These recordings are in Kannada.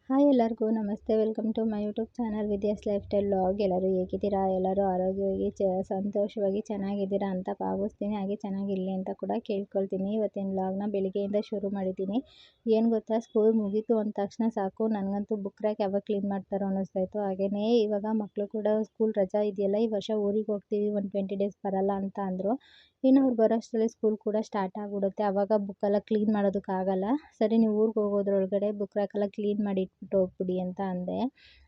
ಹಾಯ್ ಎಲ್ಲರಿಗೂ ನಮಸ್ತೆ. Welcome to my YouTube channel Vidya's lifestyle vlog. ಎಲ್ಲರೂ ಹೇಗಿದ್ದೀರಾ? ಎಲ್ಲರೂ ಆರೋಗ್ಯವಾಗಿ ಸಂತೋಷವಾಗಿ ಚೆನ್ನಾಗಿದ್ದೀರಾ ಅಂತ ಭಾವಿಸ್ತೀನಿ. ಹಾಗೆ ಚೆನ್ನಾಗಿರಲಿ ಅಂತ ಕೂಡ ಕೇಳ್ಕೊಳ್ತೀನಿ. ಇವತ್ತಿನ ವ್ಲಾಗ್ನ ಬೆಳಿಗ್ಗೆಯಿಂದ ಶುರು ಮಾಡಿದ್ದೀನಿ. ಏನು ಗೊತ್ತಾ, ಸ್ಕೂಲ್ ಮುಗೀತು ಅಂದ ತಕ್ಷಣ ಸಾಕು, ನನಗಂತೂ ಬುಕ್ ರ್ಯಾಕ್ ಯಾವಾಗ ಕ್ಲೀನ್ ಮಾಡ್ತಾರೋ ಅನ್ನಿಸ್ತಾಯಿತ್ತು. ಹಾಗೆಯೇ ಇವಾಗ ಮಕ್ಕಳು ಕೂಡ ಸ್ಕೂಲ್ ರಜಾ ಇದೆಯಲ್ಲ, ಈ ವರ್ಷ ಊರಿಗೆ ಹೋಗ್ತೀವಿ, ಒಂದು 20 ಡೇಸ್ ಬರಲ್ಲ ಅಂತ ಅಂದರು. ಇನ್ನು ಅವ್ರು ಬರೋಷ್ಟರಲ್ಲಿ ಸ್ಕೂಲ್ ಕೂಡ ಸ್ಟಾರ್ಟ್ ಆಗಿಬಿಡುತ್ತೆ. ಆವಾಗ ಬುಕ್ಕೆಲ್ಲ ಕ್ಲೀನ್ ಮಾಡೋದಕ್ಕಾಗಲ್ಲ. ಸರಿ, ನೀವು ಊರಿಗೆ ಹೋಗೋದ್ರೊಳಗಡೆ ಬುಕ್ ರ್ಯಾಕೆಲ್ಲ ಕ್ಲೀನ್ ಮಾಡಿ ಇಟ್ಬಿಟ್ಟು ಹೋಗ್ಬಿಡಿ ಅಂತ ಅಂದೆ.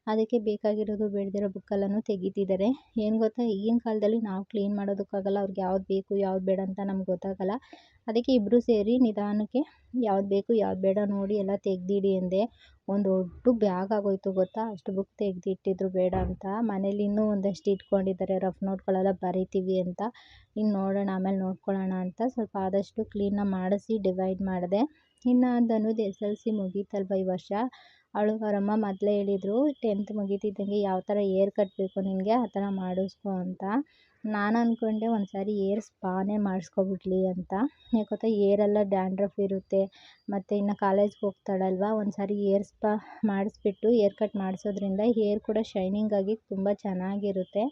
ಅದಕ್ಕೆ ಬೇಕಾಗಿರೋದು ಬೇಡದಿರೋ ಬುಕ್ಕೆಲ್ಲನೂ ತೆಗಿತಿದ್ದಾರೆ. ಏನು ಗೊತ್ತಾ, ಈಗಿನ ಕಾಲದಲ್ಲಿ ನಾವು ಕ್ಲೀನ್ ಮಾಡೋದಕ್ಕಾಗಲ್ಲ, ಅವ್ರಿಗೆ ಯಾವ್ದು ಬೇಕು ಯಾವ್ದು ಬೇಡ ಅಂತ ನಮ್ಗೆ ಗೊತ್ತಾಗಲ್ಲ. ಅದಕ್ಕೆ ಇಬ್ಬರು ಸೇರಿ ನಿಧಾನಕ್ಕೆ ಯಾವ್ದು ಬೇಕು ಯಾವ್ದು ಬೇಡ ನೋಡಿ ಎಲ್ಲ ತೆಗ್ದಿಡಿ ಎಂದೆ. ಒಂದು ದೊಡ್ಡ ಬ್ಯಾಗ್ ಆಗೋಯ್ತು ಗೊತ್ತಾ, ಅಷ್ಟು ಬುಕ್ ತೆಗೆದಿಟ್ಟಿದ್ರು ಬೇಡ ಅಂತ. ಮನೇಲಿ ಇನ್ನೂ ಒಂದಷ್ಟು ಇಟ್ಕೊಂಡಿದ್ದಾರೆ, ರಫ್ ನೋಟ್ಗಳೆಲ್ಲ ಬರಿತೀವಿ ಅಂತ. ಇನ್ನು ನೋಡೋಣ, ಆಮೇಲೆ ನೋಡ್ಕೊಳ್ಳೋಣ ಅಂತ ಸ್ವಲ್ಪ ಆದಷ್ಟು ಕ್ಲೀನ ಮಾಡಿಸಿ ಡಿವೈಡ್ ಮಾಡಿದೆ. ಇನ್ನು ಧನುದು SLC ಮುಗೀತಲ್ವ ಈ ವರ್ಷ. ಅವಳಿಗೆ ಅವರಮ್ಮ ಮೊದಲೇ ಹೇಳಿದರು, 10th ಮುಗೀತಿದ್ದಂಗೆ ಯಾವ ಥರ ಏರ್ ಕಟ್ಟಬೇಕು ನಿನಗೆ, ಆ ಥರ ಮಾಡಿಸ್ಕೊ ಅಂತ. ನಾನು ಅಂದ್ಕೊಂಡೆ ಒಂದು ಸಾರಿ ಏರ್ ಸ್ಪಾನೇ ಮಾಡಿಸ್ಕೊಬಿಡ್ಲಿ ಅಂತ. ಯಾಕೊತ್ತಾ, ಏರೆಲ್ಲ ಡ್ಯಾಂಡ್ರಫ್ ಇರುತ್ತೆ, ಮತ್ತು ಇನ್ನು ಕಾಲೇಜ್ಗೆ ಹೋಗ್ತಾಳಲ್ವ, ಒಂದು ಸಾರಿ ಏರ್ ಸ್ಪಾ ಮಾಡಿಸ್ಬಿಟ್ಟು ಏರ್ ಕಟ್ ಮಾಡಿಸೋದ್ರಿಂದ ಹೇರ್ ಕೂಡ ಶೈನಿಂಗ್ ಆಗಿ ತುಂಬ ಚೆನ್ನಾಗಿರುತ್ತೆ.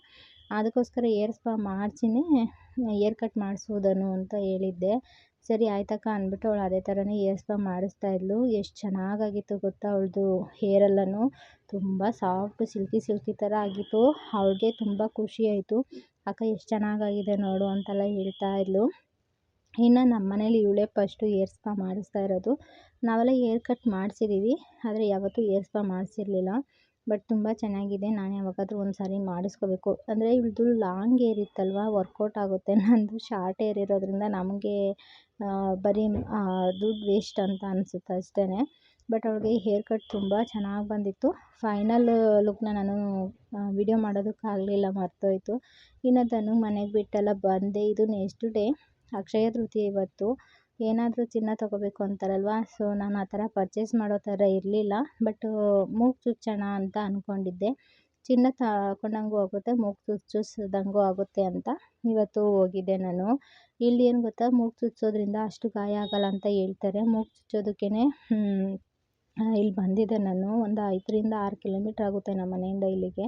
ಅದಕ್ಕೋಸ್ಕರ ಏರ್ ಸ್ಪಾ ಮಾಡಿಸಿನೇ ಏರ್ ಕಟ್ ಮಾಡಿಸೋದನ್ನು ಅಂತ ಹೇಳಿದ್ದೆ. ಸರಿ ಆಯ್ತಕ್ಕ ಅಂದ್ಬಿಟ್ಟು ಅವಳು ಅದೇ ಥರನೇ ಏರ್ ಸ್ಪಾ ಮಾಡಿಸ್ತಾಯಿದ್ಲು. ಎಷ್ಟು ಚೆನ್ನಾಗಾಗಿತ್ತು ಗೊತ್ತಾ, ಅವಳದು ಹೇರೆಲ್ಲನೂ ತುಂಬ ಸಾಫ್ಟ್ ಸಿಲ್ಕಿ ಥರ ಆಗಿತ್ತು. ಅವಳಿಗೆ ತುಂಬ ಖುಷಿ ಆಯಿತು. ಅಕ್ಕ ಎಷ್ಟು ಚೆನ್ನಾಗಾಗಿದೆ ನೋಡು ಅಂತೆಲ್ಲ ಹೇಳ್ತಾ ಇದ್ಲು. ಇನ್ನು ನಮ್ಮ ಮನೇಲಿ ಇವಳೇ ಫಸ್ಟು ಏರ್ ಸ್ಪಾ ಮಾಡಿಸ್ತಾ ಇರೋದು. ನಾವೆಲ್ಲ ಏರ್ ಕಟ್ ಮಾಡಿಸಿದ್ದೀವಿ, ಆದರೆ ಯಾವತ್ತೂ ಏರ್ ಸ್ಪಾ ಮಾಡಿಸಿರ್ಲಿಲ್ಲ. ಬಟ್ ತುಂಬ ಚೆನ್ನಾಗಿದೆ. ನಾನು ಯಾವಾಗಾದರೂ ಒಂದು ಸಾರಿ ಮಾಡಿಸ್ಕೋಬೇಕು. ಅಂದರೆ ಇವಳದು ಲಾಂಗ್ ಏರ್ ಇತ್ತಲ್ವ, ವರ್ಕೌಟ್ ಆಗುತ್ತೆ. ನಂದು ಶಾರ್ಟ್ ಏರ್ ಇರೋದ್ರಿಂದ ನಮಗೆ ಬರೀ ದುಡ್ಡು ವೇಸ್ಟ್ ಅಂತ ಅನಿಸುತ್ತೆ ಅಷ್ಟೇ. ಬಟ್ ಅವಳಿಗೆ ಹೇರ್ ಕಟ್ ತುಂಬ ಚೆನ್ನಾಗಿ ಬಂದಿತ್ತು. ಫೈನಲ್ ಲುಕ್ನ ನಾನು ವಿಡಿಯೋ ಮಾಡೋದಕ್ಕಾಗಲಿಲ್ಲ, ಮರ್ತೋಯ್ತು. ಇನ್ನು ಧನು ಮನೆಗೆ ಬಿಟ್ಟೆಲ್ಲ ಬಂದೆ. ಇದು ನೆಕ್ಸ್ಟ್ ಡೇ ಅಕ್ಷಯ ತೃತೀಯ ಇವತ್ತು. ಏನಾದರೂ ಚಿನ್ನ ತೊಗೋಬೇಕು ಅಂತಾರಲ್ವ, ಸೊ ನಾನು ಆ ಥರ ಪರ್ಚೇಸ್ ಮಾಡೋ ಥರ ಇರಲಿಲ್ಲ. ಬಟ್ ಮೂಗು ಚುಚ್ಚೋಣ ಅಂತ ಅಂದ್ಕೊಂಡಿದ್ದೆ. ಚಿನ್ನ ತಗೊಂಡಂಗೂ ಆಗುತ್ತೆ, ಮೂಗು ಚುಚ್ಚಿಸ್ದಂಗೂ ಆಗುತ್ತೆ ಅಂತ ಇವತ್ತು ಹೋಗಿದ್ದೆ ನಾನು. ಇಲ್ಲಿ ಏನು ಗೊತ್ತಾ, ಮೂಗು ಚುಚ್ಚೋದ್ರಿಂದ ಅಷ್ಟು ಗಾಯ ಆಗಲ್ಲ ಅಂತ ಹೇಳ್ತಾರೆ. ಮೂಗು ಚುಚ್ಚೋದಕ್ಕೇ ಇಲ್ಲಿ ಬಂದಿದ್ದೆ ನಾನು. ಒಂದು 5ರಿಂದ 6 ಕಿಲೋಮೀಟ್ರ್ ಆಗುತ್ತೆ ನಮ್ಮ ಮನೆಯಿಂದ ಇಲ್ಲಿಗೆ.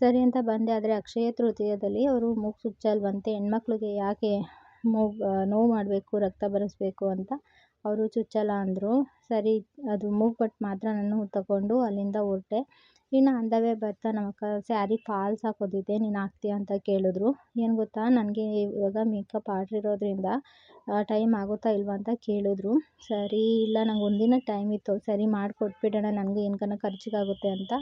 ಸರಿ ಅಂತ ಬಂದೆ. ಆದರೆ ಅಕ್ಷಯ ತೃತೀಯದಲ್ಲಿ ಅವರು ಮೂಗು ಚುಚ್ಚಲ್ವಂತೆ. ಹೆಣ್ಮಕ್ಳಿಗೆ ಯಾಕೆ ನೋವು ಮಾಡಬೇಕು, ರಕ್ತ ಬರಿಸ್ಬೇಕು ಅಂತ ಅವರು ಚುಚ್ಚಲ್ಲ ಅಂದರು. ಸರಿ, ಅದು ಮೂಗು ಬಟ್ ಮಾತ್ರ ನಾನು ತಗೊಂಡು ಅಲ್ಲಿಂದ ಹೊರಟೆ. ಇನ್ನು ಆನ್ ದ ವೇ ಬರ್ತಾ ನಮ್ಮಕ್ಕ ಸ್ಯಾರಿ ಫಾಲ್ಸ್ ಹಾಕೋದಿದೆ, ನೀನು ಹಾಕ್ತೀಯ ಅಂತ ಕೇಳಿದ್ರು. ಏನು ಗೊತ್ತಾ, ನನಗೆ ಇವಾಗ ಮೇಕಪ್ ಆರ್ಡ್ರ್ ಇರೋದ್ರಿಂದ ಟೈಮ್ ಆಗುತ್ತಾ ಇಲ್ವಾ ಅಂತ ಕೇಳಿದ್ರು. ಸರಿ, ಇಲ್ಲ ನಂಗೆ ಒಂದಿನ ಟೈಮ್ ಇತ್ತು, ಸರಿ ಮಾಡಿಕೊಟ್ಬಿಡೋಣ, ನನಗೂ ಏನಕ್ಕನ ಖರ್ಚಿಗಾಗುತ್ತೆ ಅಂತ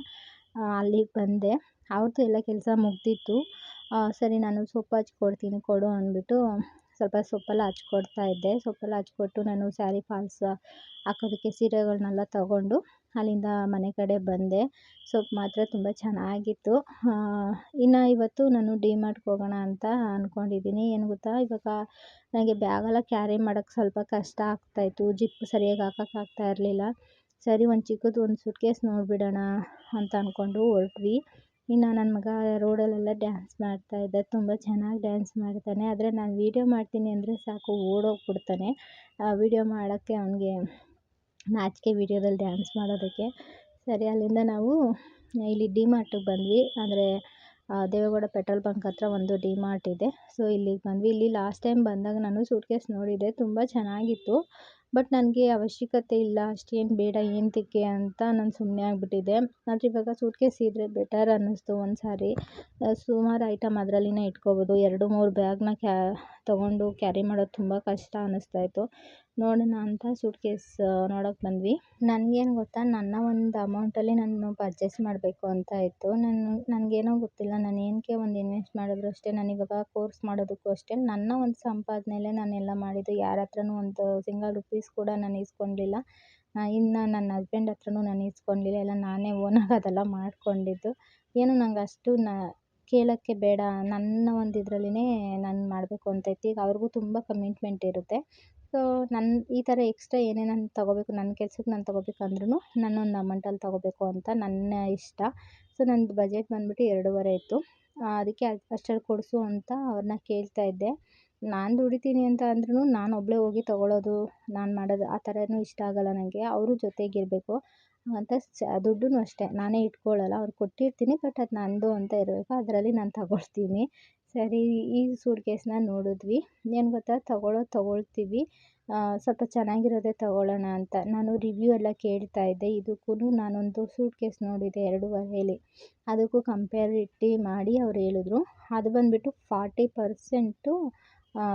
ಅಲ್ಲಿಗೆ ಬಂದೆ. ಅವ್ರದ್ದು ಎಲ್ಲ ಕೆಲಸ ಮುಗ್ದಿತ್ತು. ಸರಿ, ನಾನು ಸೊಪ್ಪು ಹಚ್ಕೊಡ್ತೀನಿ ಕೊಡು ಅಂದ್ಬಿಟ್ಟು ಸ್ವಲ್ಪ ಸೊಪ್ಪೆಲ್ಲ ಹಚ್ಕೊಡ್ತಾ ಇದ್ದೆ. ಸೊಪ್ಪೆಲ್ಲ ಹಚ್ಕೊಟ್ಟು ನಾನು ಸ್ಯಾರಿ ಫಾಲ್ಸ್ ಹಾಕೋದಕ್ಕೆ ಸೀರೆಗಳನ್ನೆಲ್ಲ ತಗೊಂಡು ಅಲ್ಲಿಂದ ಮನೆ ಕಡೆ ಬಂದೆ. ಸೊಪ್ಪು ಮಾತ್ರ ತುಂಬ ಚೆನ್ನಾಗಿತ್ತು. ಇನ್ನು ಇವತ್ತು ನಾನು ಡಿಮಾರ್ಟ್ಗೆ ಹೋಗೋಣ ಅಂತ ಅಂದ್ಕೊಂಡಿದ್ದೀನಿ. ಏನು ಗೊತ್ತಾ, ಇವಾಗ ನನಗೆ ಬ್ಯಾಗೆಲ್ಲ ಕ್ಯಾರಿ ಮಾಡೋಕ್ಕೆ ಸ್ವಲ್ಪ ಕಷ್ಟ ಆಗ್ತಾಯಿತ್ತು. ಜಿಪ್ ಸರಿಯಾಗಿ ಹಾಕೋಕ್ಕಾಗ್ತಾ ಇರಲಿಲ್ಲ. ಸರಿ, ಒಂದು ಚಿಕ್ಕದು ಒಂದು ಸೂಟ್ಕೇಸ್ ನೋಡಿಬಿಡೋಣ ಅಂತ ಅಂದ್ಕೊಂಡು ಹೊರಟ್ವಿ. ಇನ್ನು ನನ್ನ ಮಗ ರೋಡಲ್ಲೆಲ್ಲ ಡ್ಯಾನ್ಸ್ ಮಾಡ್ತಾಯಿದ್ದ, ತುಂಬ ಚೆನ್ನಾಗಿ ಡ್ಯಾನ್ಸ್ ಮಾಡ್ತಾನೆ. ಆದರೆ ನಾನು ವೀಡಿಯೋ ಮಾಡ್ತೀನಿ ಅಂದರೆ ಸಾಕು ಓಡೋಗ್ಬಿಡ್ತಾನೆ. ವೀಡಿಯೋ ಮಾಡೋಕ್ಕೆ ಅವನಿಗೆ ನಾಚಿಕೆ, ವೀಡಿಯೋದಲ್ಲಿ ಡ್ಯಾನ್ಸ್ ಮಾಡೋದಕ್ಕೆ. ಸರಿ, ಅಲ್ಲಿಂದ ನಾವು ಇಲ್ಲಿ ಡಿಮಾರ್ಟಿಗೆ ಬಂದ್ವಿ. ಅಂದರೆ ದೇವೇಗೌಡ ಪೆಟ್ರೋಲ್ ಬಂಕ್ ಹತ್ರ ಒಂದು ಡಿಮಾರ್ಟ್ ಇದೆ. ಸೊ ಇಲ್ಲಿಗೆ ಬಂದ್ವಿ. ಇಲ್ಲಿ ಲಾಸ್ಟ್ ಟೈಮ್ ಬಂದಾಗ ನಾನು ಸೂಟ್ಕೇಸ್ ನೋಡಿದ್ದೆ, ತುಂಬ ಚೆನ್ನಾಗಿತ್ತು. ಬಟ್ ನನಗೆ ಅವಶ್ಯಕತೆ ಇಲ್ಲ, ಅಷ್ಟೇನು ಬೇಡ, ಏನಕ್ಕೆ ಅಂತ ನಾನು ಸುಮ್ಮನೆ ಆಗಿಬಿಟ್ಟಿದ್ದೆ. ಆದರೆ ಇವಾಗ ಸೂಟ್ಕೇಸ್ ಇದ್ದರೆ ಬೆಟರ್ ಅನ್ನಿಸ್ತು. ಒಂದು ಸಾರಿ ಸುಮಾರು ಐಟಮ್ ಅದರಲ್ಲಿನೇ ಇಟ್ಕೋಬೋದು. 2-3 ಬ್ಯಾಗ್ನ ತೊಗೊಂಡು ಕ್ಯಾರಿ ಮಾಡೋದು ತುಂಬ ಕಷ್ಟ ಅನ್ನಿಸ್ತಾಯಿತ್ತು. ನೋಡೋಣ ಅಂತ ಸೂಟ್ಕೇಸ್ ನೋಡೋಕ್ಕೆ ಬಂದ್ವಿ. ನನಗೇನು ಗೊತ್ತಾ, ನನ್ನ ಒಂದು ಅಮೌಂಟಲ್ಲಿ ನಾನು ಪರ್ಚೇಸ್ ಮಾಡಬೇಕು ಅಂತ ಇತ್ತು. ನನಗೇನೋ ಗೊತ್ತಿಲ್ಲ, ನಾನು ಏನಕ್ಕೆ ಒಂದು ಇನ್ವೆಸ್ಟ್ ಮಾಡಿದ್ರು ಅಷ್ಟೇ. ನಾನು ಇವಾಗ ಕೋರ್ಸ್ ಮಾಡೋದಕ್ಕೂ ಅಷ್ಟೇ ನನ್ನ ಒಂದು ಸಂಪಾದನೆಯಲ್ಲೇ ನಾನೆಲ್ಲ ಮಾಡಿದ್ದು. ಯಾರ ಹತ್ರನೂ ಒಂದು ಸಿಂಗಲ್ ರುಪೀಸ್ ಕೂಡ ನಾನು ಇಸ್ಕೊಂಡಿಲ್ಲ. ಇನ್ನು ನನ್ನ ಹಸ್ಬೆಂಡ್ ಹತ್ರನೂ ನಾನು ಇಸ್ಕೊಂಡಿಲ್ಲ. ಎಲ್ಲ ನಾನೇ ಓನಾಗಿ ಅದೆಲ್ಲ ಮಾಡ್ಕೊಂಡಿದ್ದು. ಏನು ನಂಗೆ ಅಷ್ಟು ಕೇಳೋಕ್ಕೆ ಬೇಡ, ನನ್ನ ಒಂದು ಇದರಲ್ಲಿನೇ ನಾನು ಮಾಡಬೇಕು ಅಂತ ಇತ್ತು. ಈಗ ಅವ್ರಿಗೂ ತುಂಬ ಕಮಿಟ್ಮೆಂಟ್ ಇರುತ್ತೆ. ಸೊ ನನ್ನ ಈ ಥರ ಎಕ್ಸ್ಟ್ರಾ ಏನೇ ನಾನು ತೊಗೋಬೇಕು, ನನ್ನ ಕೆಲ್ಸಕ್ಕೆ ನಾನು ತೊಗೋಬೇಕಂದ್ರೂ ನನ್ನೊಂದು ಅಮೌಂಟಲ್ಲಿ ತೊಗೋಬೇಕು ಅಂತ ನನ್ನ ಇಷ್ಟ. ಸೊ ನಂದು ಬಜೆಟ್ ಬಂದುಬಿಟ್ಟು 2.5 ಇತ್ತು. ಅದಕ್ಕೆ ಅಷ್ಟರಲ್ಲಿ ಕೊಡಿಸು ಅಂತ ಅವ್ರನ್ನ ಕೇಳ್ತಾ ಇದ್ದೆ. ನಾನು ದುಡಿತೀನಿ ಅಂತ ಅಂದ್ರೂ ನಾನು ಒಬ್ಬಳೇ ಹೋಗಿ ತೊಗೊಳ್ಳೋದು, ನಾನು ಮಾಡೋದು ಆ ಥರನೂ ಇಷ್ಟ ಆಗೋಲ್ಲ ನನಗೆ. ಅವರು ಜೊತೆಗಿರಬೇಕು. ಅಂತ ದುಡ್ಡೂ ಅಷ್ಟೇ ನಾನೇ ಇಟ್ಕೊಳ್ಳಲ್ಲ, ಅವ್ರು ಕೊಟ್ಟಿರ್ತೀನಿ, ಬಟ್ ಅದು ನಂದು ಅಂತ ಇರಬೇಕು, ಅದರಲ್ಲಿ ನಾನು ತಗೊಳ್ತೀನಿ. ಸರಿ, ಈ ಸೂಟ್ ಕೇಸ್ನ ನೋಡಿದ್ವಿ. ಏನು ಗೊತ್ತಾ, ತೊಗೊಳ್ತೀವಿ, ಸ್ವಲ್ಪ ಚೆನ್ನಾಗಿರೋದೇ ತೊಗೊಳ್ಳೋಣ ಅಂತ ನಾನು ರಿವ್ಯೂ ಎಲ್ಲ ಕೇಳ್ತಾ ಇದ್ದೆ. ಇದಕ್ಕೂ ನಾನೊಂದು ಸೂಟ್ ಕೇಸ್ ನೋಡಿದೆ 2.5 ಅದಕ್ಕೂ ಕಂಪೇರಿಟಿ ಮಾಡಿ ಅವ್ರು ಹೇಳಿದ್ರು, ಅದು ಬಂದುಬಿಟ್ಟು 40%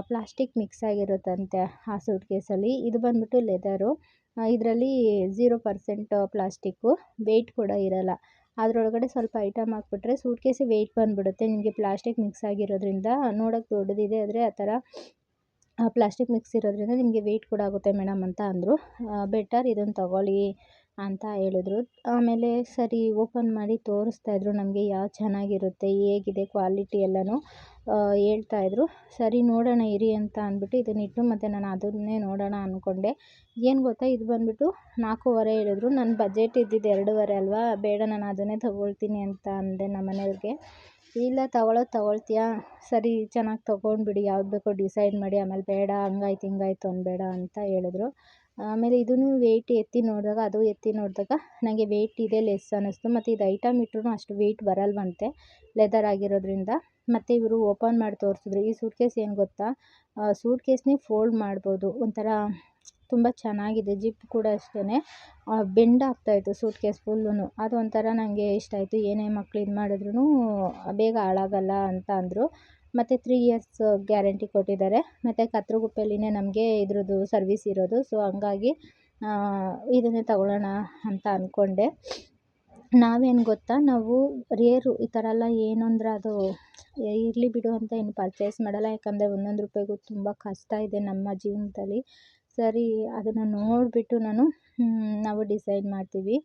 ಪ್ಲಾಸ್ಟಿಕ್ ಮಿಕ್ಸ್ ಆಗಿರುತ್ತಂತೆ ಆ ಸೂಟ್ ಕೇಸಲ್ಲಿ. ಇದು ಬಂದುಬಿಟ್ಟು ಲೆದರು, ಇದರಲ್ಲಿ 0% ಪ್ಲಾಸ್ಟಿಕ್ಕು, ವೆಯ್ಟ್ ಕೂಡ ಇರೋಲ್ಲ. ಅದರೊಳಗಡೆ ಸ್ವಲ್ಪ ಐಟಮ್ ಹಾಕ್ಬಿಟ್ರೆ ಸೂಟ್ ಕೇಸೇ ವೆಯ್ಟ್ ಬಂದುಬಿಡುತ್ತೆ. ನಿಮಗೆ ಪ್ಲಾಸ್ಟಿಕ್ ಮಿಕ್ಸ್ ಆಗಿರೋದ್ರಿಂದ ನೋಡೋಕ್ಕೆ ದೊಡ್ಡದಿದೆ, ಆದರೆ ಆ ಥರ ಪ್ಲಾಸ್ಟಿಕ್ ಮಿಕ್ಸ್ ಇರೋದ್ರಿಂದ ನಿಮಗೆ ವೆಯ್ಟ್ ಕೂಡ ಆಗುತ್ತೆ ಮೇಡಮ್ ಅಂತ ಅಂದರು. ಬೆಟರ್ ಇದನ್ನು ತಗೊಳ್ಳಿ ಅಂತ ಹೇಳಿದ್ರು. ಆಮೇಲೆ ಸರಿ ಓಪನ್ ಮಾಡಿ ತೋರಿಸ್ತಾಯಿದ್ರು ನಮಗೆ ಯಾವ್ದು ಚೆನ್ನಾಗಿರುತ್ತೆ, ಹೇಗಿದೆ ಕ್ವಾಲಿಟಿ ಎಲ್ಲನೂ ಹೇಳ್ತಾಯಿದ್ರು. ಸರಿ ನೋಡೋಣ ಇರಿ ಅಂತ ಅಂದ್ಬಿಟ್ಟು ಇದನ್ನಿಟ್ಟು ಮತ್ತು ನಾನು ಅದನ್ನೇ ನೋಡೋಣ ಅಂದ್ಕೊಂಡೆ. ಏನು ಗೊತ್ತಾ, ಇದು ಬಂದುಬಿಟ್ಟು 4.5 ಹೇಳಿದ್ರು. ನನ್ನ ಬಜೆಟ್ ಇದ್ದಿದ್ದು 2.5 ಅಲ್ವಾ, ಬೇಡ ನಾನು ಅದನ್ನೇ ತೊಗೊಳ್ತೀನಿ ಅಂತ ಅಂದೆ ನಮ್ಮ ಮನೆಯವ್ರಿಗೆ. ಇಲ್ಲ ತೊಗೊಳ್ತೀಯಾ, ಸರಿ ಚೆನ್ನಾಗಿ ತೊಗೊಂಡ್ಬಿಡಿ, ಯಾವ್ದು ಬೇಕೋ ಡಿಸೈಡ್ ಮಾಡಿ, ಆಮೇಲೆ ಬೇಡ ಹಂಗಾಯ್ತು ಹಿಂಗಾಯ್ತು ಅನ್ಬೇಡ ಅಂತ ಹೇಳಿದ್ರು. ಆಮೇಲೆ ಇದನ್ನು ವೆಯ್ಟ್ ಎತ್ತಿ ನೋಡಿದಾಗ ನನಗೆ ವೆಯ್ಟ್ ಇದೆ ಲೆಸ್ ಅನ್ನಿಸ್ತು. ಮತ್ತು ಇದು ಐಟಮ್ ಇಟ್ಟರು ಅಷ್ಟು ವೆಯ್ಟ್ ಬರಲ್ವಂತೆ ಲೆದರ್ ಆಗಿರೋದ್ರಿಂದ. ಮತ್ತು ಇವರು ಓಪನ್ ಮಾಡಿ ತೋರಿಸಿದ್ರು. ಈ ಸೂಟ್ ಕೇಸ್ ಏನು ಗೊತ್ತಾ, ಸೂಟ್ ಕೇಸ್ನೇ ಫೋಲ್ಡ್ ಮಾಡ್ಬೋದು, ಒಂಥರ ತುಂಬ ಚೆನ್ನಾಗಿದೆ. ಜಿಪ್ ಕೂಡ ಅಷ್ಟೇ ಬೆಂಡ್ ಆಗ್ತಾಯಿತ್ತು ಸೂಟ್ ಕೇಸ್ ಫುಲ್ಲೂ. ಅದು ಒಂಥರ ನನಗೆ ಇಷ್ಟ ಆಯಿತು. ಏನೇ ಮಕ್ಳು ಇದು ಮಾಡಿದ್ರೂ ಬೇಗ ಹಾಳಾಗಲ್ಲ ಅಂತ ಅಂದರು. ಮತ್ತು 3 ಇಯರ್ಸ್ ಗ್ಯಾರಂಟಿ ಕೊಟ್ಟಿದ್ದಾರೆ. ಮತ್ತು ಕತ್ರಗುಪ್ಪೆಲಿನೇ ನಮಗೆ ಇದ್ರದ್ದು ಸರ್ವಿಸ್ ಇರೋದು. ಸೊ ಹಂಗಾಗಿ ಇದನ್ನೇ ತಗೊಳ್ಳೋಣ ಅಂತ ಅಂದ್ಕೊಂಡೆ. ನಾವೇನು ಗೊತ್ತಾ, ನಾವು ರೇರು ಈ ಥರ ಎಲ್ಲ ಏನು ಅಂದರೆ ಅದು ಇರಲಿ ಬಿಡು ಅಂತ ಏನು ಪರ್ಚೇಸ್ ಮಾಡಲ್ಲ. ಯಾಕಂದರೆ ಒಂದೊಂದು ರೂಪಾಯಿಗೂ ತುಂಬ ಕಷ್ಟ ಇದೆ ನಮ್ಮ ಜೀವನದಲ್ಲಿ. ಸರಿ ಅದನ್ನು ನೋಡಿಬಿಟ್ಟು ನಾವು ಡಿಸೈಡ್ ಮಾಡ್ತೀವಿ.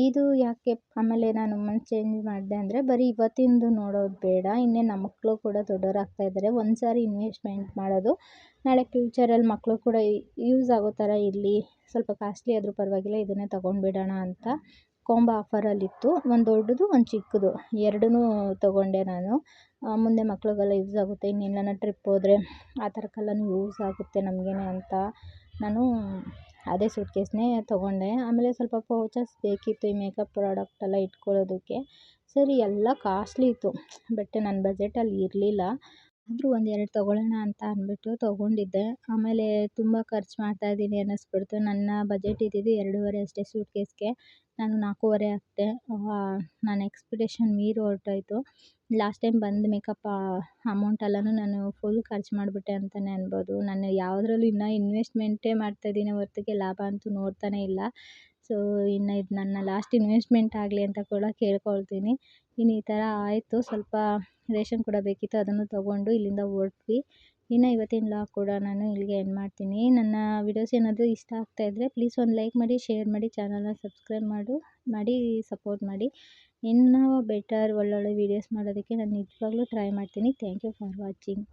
ಇದು ಯಾಕೆ ಆಮೇಲೆ ನಾನು ಮೈಂಡ್ ಚೇಂಜ್ ಮಾಡಿದೆ ಅಂದರೆ, ಬರೀ ಇವತ್ತಿಂದು ನೋಡೋದು ಬೇಡ, ಇನ್ನೇನು ನಮ್ಮ ಮಕ್ಕಳು ಕೂಡ ದೊಡ್ಡವರಾಗ್ತಾಯಿದ್ದಾರೆ. ಒಂದು ಸಾರಿ ಇನ್ವೆಸ್ಟ್ಮೆಂಟ್ ಮಾಡೋದು ನಾಳೆ ಫ್ಯೂಚರಲ್ಲಿ ಮಕ್ಕಳು ಕೂಡ ಯೂಸ್ ಆಗೋ ಥರ ಇರಲಿ, ಸ್ವಲ್ಪ ಕಾಸ್ಟ್ಲಿ ಆದರೂ ಪರವಾಗಿಲ್ಲ, ಇದನ್ನೇ ತೊಗೊಂಡ್ಬಿಡೋಣ ಅಂತ ಕಾಂಬೋ ಆಫರಲ್ಲಿತ್ತು. ಒಂದು ದೊಡ್ಡದು ಒಂದು ಚಿಕ್ಕದು ಎರಡನ್ನೂ ತೊಗೊಂಡೆ ನಾನು. ಮುಂದೆ ಮಕ್ಳಿಗೆಲ್ಲ ಯೂಸ್ ಆಗುತ್ತೆ, ಇನ್ನೆಲ್ಲನ ಟ್ರಿಪ್ ಹೋದರೆ ಆ ಥರಕ್ಕೆಲ್ಲನೂ ಯೂಸ್ ಆಗುತ್ತೆ ನಮಗೇನೆ ಅಂತ ನಾನು ಅದೇ ಸೂಟ್ ಕೇಸ್ನೇ ತೊಗೊಂಡೆ. ಆಮೇಲೆ ಸ್ವಲ್ಪ ಪೌಚಸ್ ಬೇಕಿತ್ತು ಈ ಮೇಕಪ್ ಪ್ರಾಡಕ್ಟ್ ಎಲ್ಲ ಇಟ್ಕೊಳ್ಳೋದಕ್ಕೆ. ಸರಿ ಎಲ್ಲ ಕಾಸ್ಟ್ಲಿ ಇತ್ತು, ಬಟ್ ನನ್ನ ಬಜೆಟಲ್ಲಿ ಇರಲಿಲ್ಲ. ಆದರೂ 1-2 ತೊಗೊಳ್ಳೋಣ ಅಂತ ಅಂದ್ಬಿಟ್ಟು ತೊಗೊಂಡಿದ್ದೆ. ಆಮೇಲೆ ತುಂಬ ಖರ್ಚು ಮಾಡ್ತಾಯಿದ್ದೀನಿ ಅನ್ನಿಸ್ಬಿಡ್ತು. ನನ್ನ ಬಜೆಟ್ ಇದ್ದಿದ್ದು 2.5 ಅಷ್ಟೇ ಸೂಟ್ ಕೇಸ್ಗೆ, ನಾನು 4.5 ಹಾಕಿದೆ. ನನ್ನ ಎಕ್ಸ್ಪೆಕ್ಟೇಷನ್ ಮೀರಿ ಹೊರಟೋಯ್ತು. ಲಾಸ್ಟ್ ಟೈಮ್ ಬಂದ ಮೇಕಪ್ ಅಮೌಂಟ್ ಎಲ್ಲನೂ ನಾನು ಫುಲ್ ಖರ್ಚು ಮಾಡಿಬಿಟ್ಟೆ ಅಂತಲೇ ಅನ್ಬೋದು. ನಾನು ಯಾವುದ್ರಲ್ಲೂ ಇನ್ನೂ ಇನ್ವೆಸ್ಟ್ಮೆಂಟೇ ಮಾಡ್ತಾಯಿದ್ದೀನಿ ಹೊರ್ತಾಗಿ ಲಾಭ ಅಂತೂ ನೋಡ್ತಾನೇ ಇಲ್ಲ. ಸೊ ಇನ್ನು ಇದು ನನ್ನ ಲಾಸ್ಟ್ ಇನ್ವೆಸ್ಟ್ಮೆಂಟ್ ಆಗಲಿ ಅಂತ ಕೂಡ ಕೇಳ್ಕೊಳ್ತೀನಿ. ಇನ್ನು ಈ ಥರ ಆಯಿತು. ಸ್ವಲ್ಪ ರೇಷನ್ ಕೂಡ ಬೇಕಿತ್ತು, ಅದನ್ನು ತೊಗೊಂಡು ಇಲ್ಲಿಂದ ಹೊರಟ್ವಿ. ಇನ್ನು ಇವತ್ತಿನ ವ್ಲಾಗ್ ಕೂಡ ನಾನು ಇಲ್ಲಿಗೆ ಎಂಡ್ ಮಾಡ್ತೀನಿ. ನನ್ನ ವಿಡಿಯೋಸ್ ಏನಾದರೂ ಇಷ್ಟ ಆಗ್ತಾಯಿದ್ರೆ ಪ್ಲೀಸ್ ಒಂದು ಲೈಕ್ ಮಾಡಿ, ಶೇರ್ ಮಾಡಿ, ಚಾನಲ್ನ ಸಬ್ಸ್ಕ್ರೈಬ್ ಮಾಡಿ ಸಪೋರ್ಟ್ ಮಾಡಿ. ಇನ್ನೂ ಬೆಟರ್ ಒಳ್ಳೊಳ್ಳೆ ವೀಡಿಯೋಸ್ ಮಾಡೋದಕ್ಕೆ ನಾನು ನಿಜವಾಗ್ಲೂ ಟ್ರೈ ಮಾಡ್ತೀನಿ. Thank you for watching.